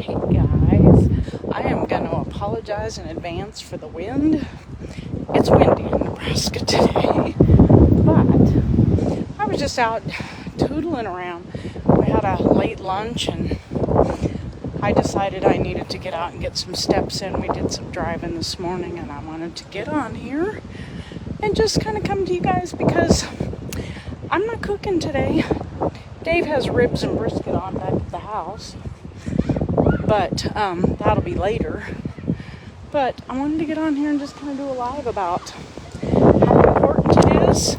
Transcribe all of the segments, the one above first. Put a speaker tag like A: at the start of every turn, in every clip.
A: Hey guys, I am going to apologize in advance for the wind. It's windy in Nebraska today, but I was just out tootling around. We had a late lunch and I decided I needed to get out and get some steps in. We did some driving this morning and I wanted to get on here and just kind of come to you guys because I'm not cooking today. Dave has ribs and brisket on back at the house, but that'll be later. But I wanted to get on here and just kind of do a live about how important it is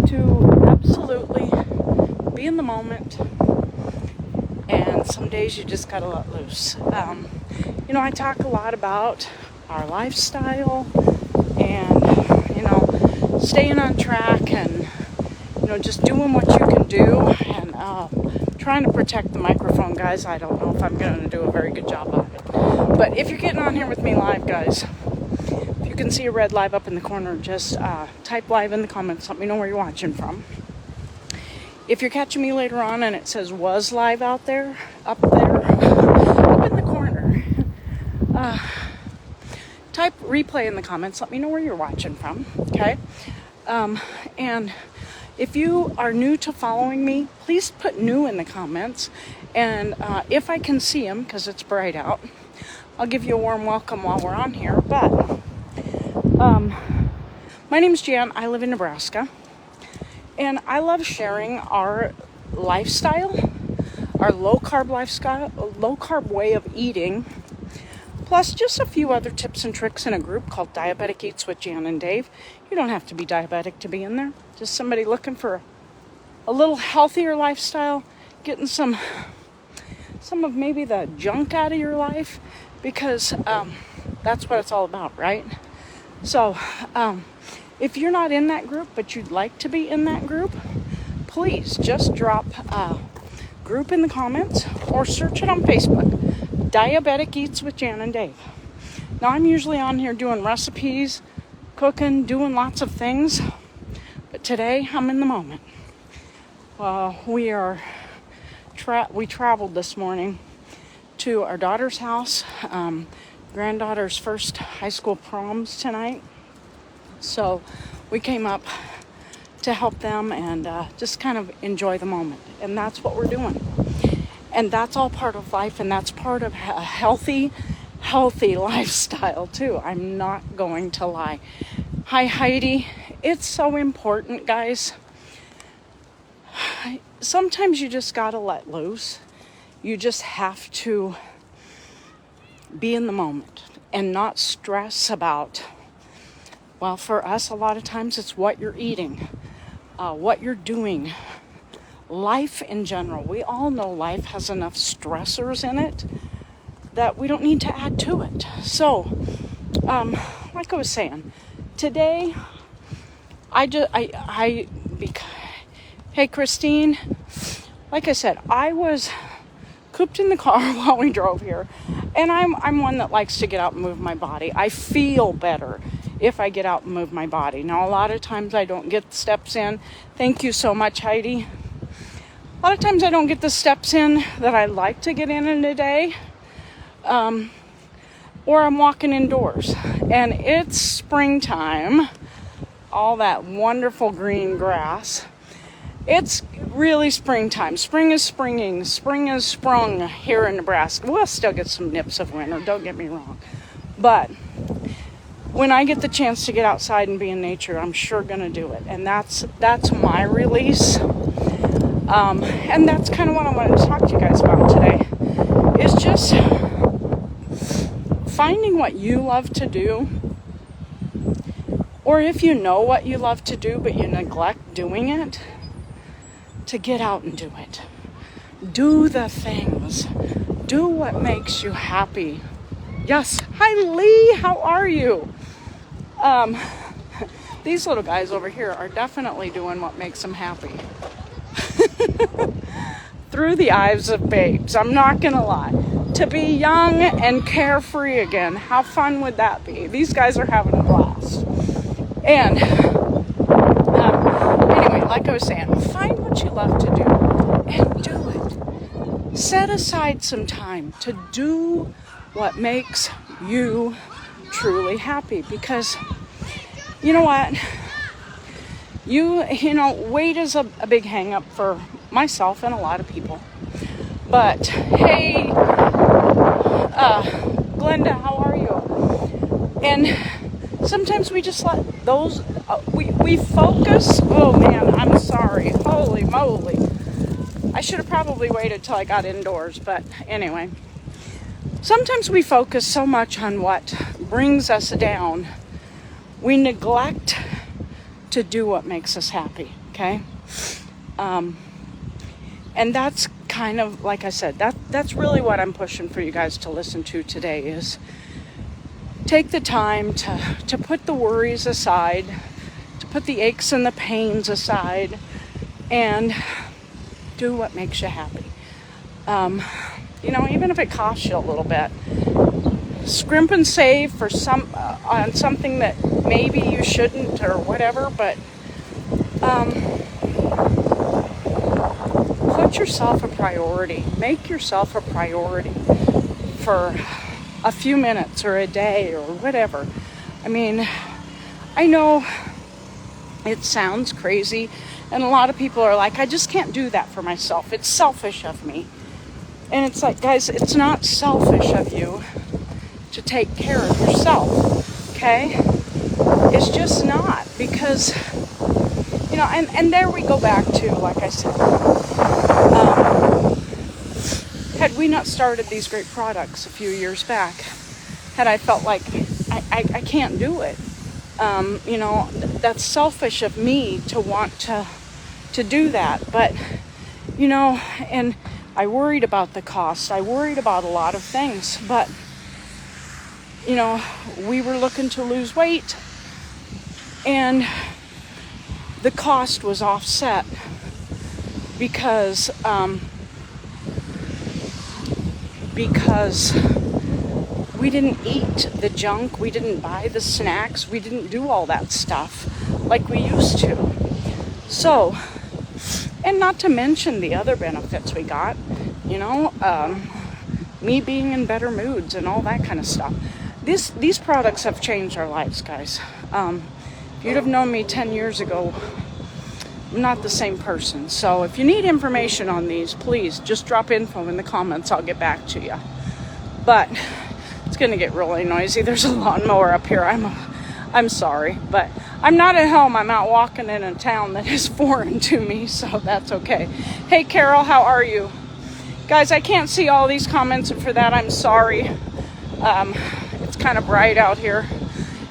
A: to absolutely be in the moment, and some days you just gotta let loose. I talk a lot about our lifestyle and staying on track and just doing what you can do, and trying to protect the microphone, guys. I don't know if I'm going to do a very good job of it. But if you're getting on here with me live, guys, if you can see a red live up in the corner, just type live in the comments. Let me know where you're watching from. If you're catching me later on and it says was live up there, up in the corner, type replay in the comments. Let me know where you're watching from, okay? And if you are new to following me, please put new in the comments. And if I can see them, because it's bright out, I'll give you a warm welcome while we're on here. But my name's Jan. I live in Nebraska. And I love sharing our lifestyle, our low-carb lifestyle, low-carb way of eating, plus just a few other tips and tricks in a group called Diabetic Eats with Jan and Dave. You don't have to be diabetic to be in there. Just somebody looking for a little healthier lifestyle, getting some of maybe the junk out of your life, because that's what it's all about, right? So if you're not in that group, but you'd like to be in that group, please just drop group in the comments or search it on Facebook, Diabetic Eats with Jan and Dave. Now, I'm usually on here doing recipes, cooking, doing lots of things, but today I'm in the moment. We traveled this morning to our daughter's house. Granddaughter's first high school proms tonight, so we came up to help them and just kind of enjoy the moment, and that's what we're doing. And that's all part of life, and that's part of a healthy lifestyle too. I'm not going to lie. Hi, Heidi. It's so important, guys. Sometimes you just gotta let loose. You just have to be in the moment and not stress about, well, for us, a lot of times it's what you're eating, what you're doing, life in general. We all know life has enough stressors in it that we don't need to add to it. So, like I was saying, today, hey Christine, like I said, I was cooped in the car while we drove here, and I'm one that likes to get out and move my body. I feel better if I get out and move my body. Now, a lot of times I don't get the steps in. Thank you so much, Heidi. A lot of times I don't get the steps in that I like to get in a day, or I'm walking indoors and it's springtime, all that wonderful green grass. It's really springtime. Spring is springing. Spring is sprung here in Nebraska. We'll still get some nips of winter, don't get me wrong. But when I get the chance to get outside and be in nature, I'm sure going to do it. And that's my release. And that's kind of what I wanted to talk to you guys about today, is just finding what you love to do, or if you know what you love to do but you neglect doing it, to get out and do it. Do the things. Do what makes you happy. Yes. Hi, Lee. How are you? These little guys over here are definitely doing what makes them happy. Through the eyes of babes. I'm not going to lie. To be young and carefree again. How fun would that be? These guys are having a blast. And anyway, like I was saying, find what you love to do and do it. set aside some time to do what makes you truly happy. Because you know what? You know, weight is a big hang up for myself and a lot of people. But hey, Glenda, how are you? And sometimes we just let those, we focus. Oh man, I'm sorry. Holy moly. I should have probably waited till I got indoors, but anyway. Sometimes we focus so much on what brings us down, we neglect to do what makes us happy, okay? And that's kind of, like I said, that's really what I'm pushing for you guys to listen to today is take the time to put the worries aside, to put the aches and the pains aside, and do what makes you happy. You know, even if it costs you a little bit, scrimp and save for on something that maybe you shouldn't or whatever, but put yourself a priority. Make yourself a priority for a few minutes or a day or whatever. I mean, I know it sounds crazy, and a lot of people are like, I just can't do that for myself. It's selfish of me. And it's like, guys, it's not selfish of you to take care of yourself, okay? It's just not, because, you know, and there we go back to, like I said, had we not started these great products a few years back, had I felt like I can't do it, you know, that's selfish of me to want to do that. But, you know, and I worried about the cost. I worried about a lot of things, but, you know, we were looking to lose weight, and the cost was offset because we didn't eat the junk, we didn't buy the snacks, we didn't do all that stuff like we used to. So, and not to mention the other benefits we got, you know, me being in better moods and all that kind of stuff. These products have changed our lives, guys. If you'd have known me 10 years ago, I'm not the same person. So if you need information on these, please just drop info in the comments. I'll get back to you. But it's going to get really noisy. There's a lawnmower up here. I'm sorry, but I'm not at home. I'm out walking in a town that is foreign to me, so that's okay. Hey, Carol, how are you? Guys, I can't see all these comments, and for that, I'm sorry. It's kind of bright out here,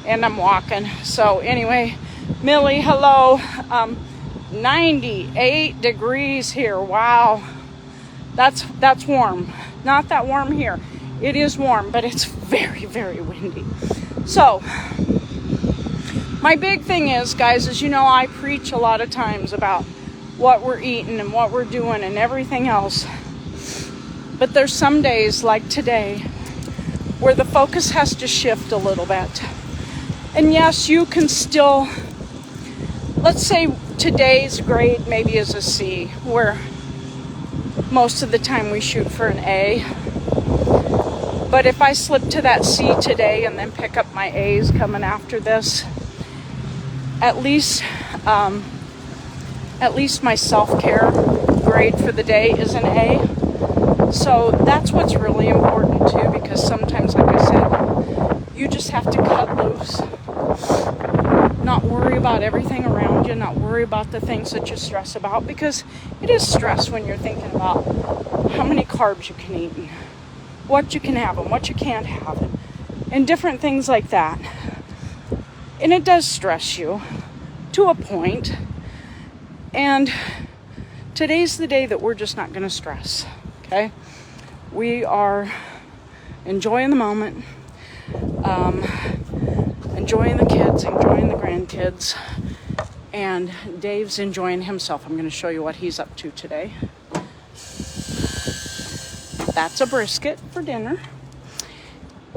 A: and I'm walking. So anyway, Millie, hello. 98 degrees here. Wow. That's warm. Not that warm here. It is warm, but it's very, very windy. So, my big thing is, guys, as you know, I preach a lot of times about what we're eating and what we're doing and everything else. But there's some days, like today, where the focus has to shift a little bit. And yes, you can still, let's say today's grade maybe is a C, where most of the time we shoot for an A. But if I slip to that C today and then pick up my A's coming after this, at least my self-care grade for the day is an A. So that's what's really important too, because sometimes, like I said, you just have to cut loose. Not worry about everything around you, not worry about the things that you stress about, because it is stress when you're thinking about how many carbs you can eat and what you can have and what you can't have and different things like that. And it does stress you to a point. And today's the day that we're just not going to stress, okay? We are enjoying the moment, enjoying the kids, enjoying the grandkids, and Dave's enjoying himself. I'm going to show you what he's up to today. That's a brisket for dinner.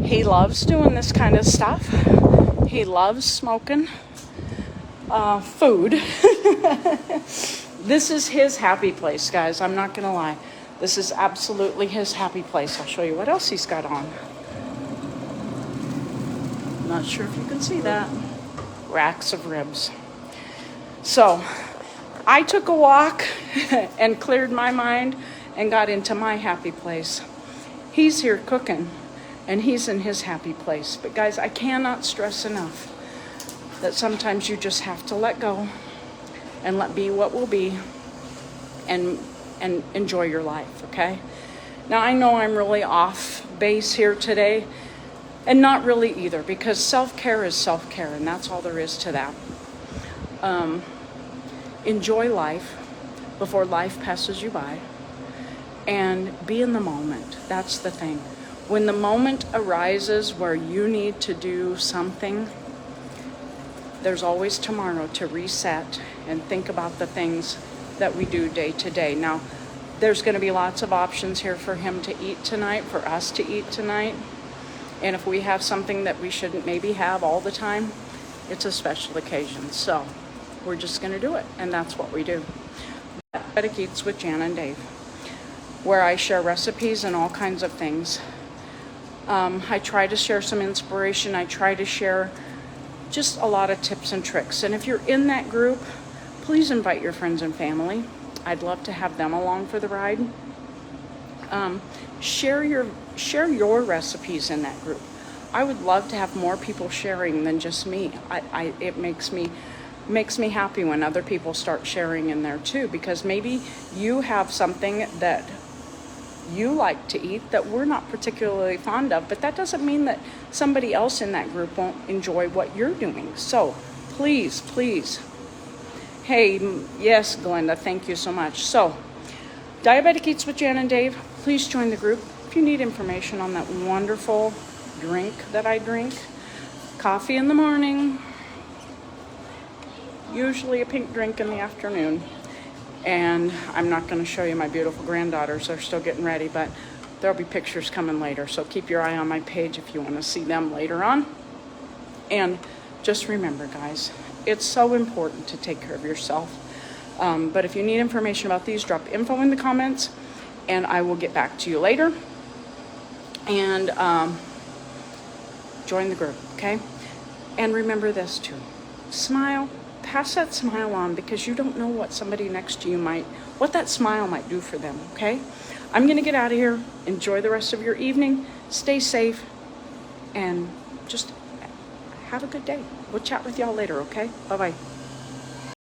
A: He loves doing this kind of stuff. He loves smoking food. This is his happy place, guys. I'm not going to lie. This is absolutely his happy place. I'll show you what else he's got on. Not sure if you can see that. Racks of ribs. So I took a walk and cleared my mind and got into my happy place. He's here cooking and he's in his happy place. But guys, I cannot stress enough that sometimes you just have to let go and let be what will be and enjoy your life, okay? Now I know I'm really off base here today, and not really either, because self-care is self-care, and that's all there is to that. Enjoy life before life passes you by, and be in the moment. That's the thing. When the moment arises where you need to do something, there's always tomorrow to reset and think about the things that we do day to day. Now, there's going to be lots of options here for him to eat tonight, for us to eat tonight. And if we have something that we shouldn't maybe have all the time, it's a special occasion. So we're just going to do it. And that's what we do. Diabetic Eats with Jan and Dave, where I share recipes and all kinds of things. I try to share some inspiration. I try to share just a lot of tips and tricks. And if you're in that group, please invite your friends and family. I'd love to have them along for the ride. Share your recipes in that group. I would love to have more people sharing than just me. It makes me happy when other people start sharing in there too, because maybe you have something that you like to eat that we're not particularly fond of, but that doesn't mean that somebody else in that group won't enjoy what you're doing. So please, please. Hey, yes, Glenda, thank you so much. So, Diabetic Eats with Jan and Dave, please join the group. If you need information on that wonderful drink that I drink, coffee in the morning, usually a pink drink in the afternoon. And I'm not going to show you my beautiful granddaughters. They're still getting ready, but there'll be pictures coming later. So keep your eye on my page if you want to see them later on. And just remember, guys, it's so important to take care of yourself. But if you need information about these, drop info in the comments, and I will get back to you later. And join the group, okay? And remember this too. Smile. Pass that smile on, because you don't know what somebody next to you what that smile might do for them, okay? I'm going to get out of here. Enjoy the rest of your evening. Stay safe. And just have a good day. We'll chat with y'all later, okay? Bye-bye.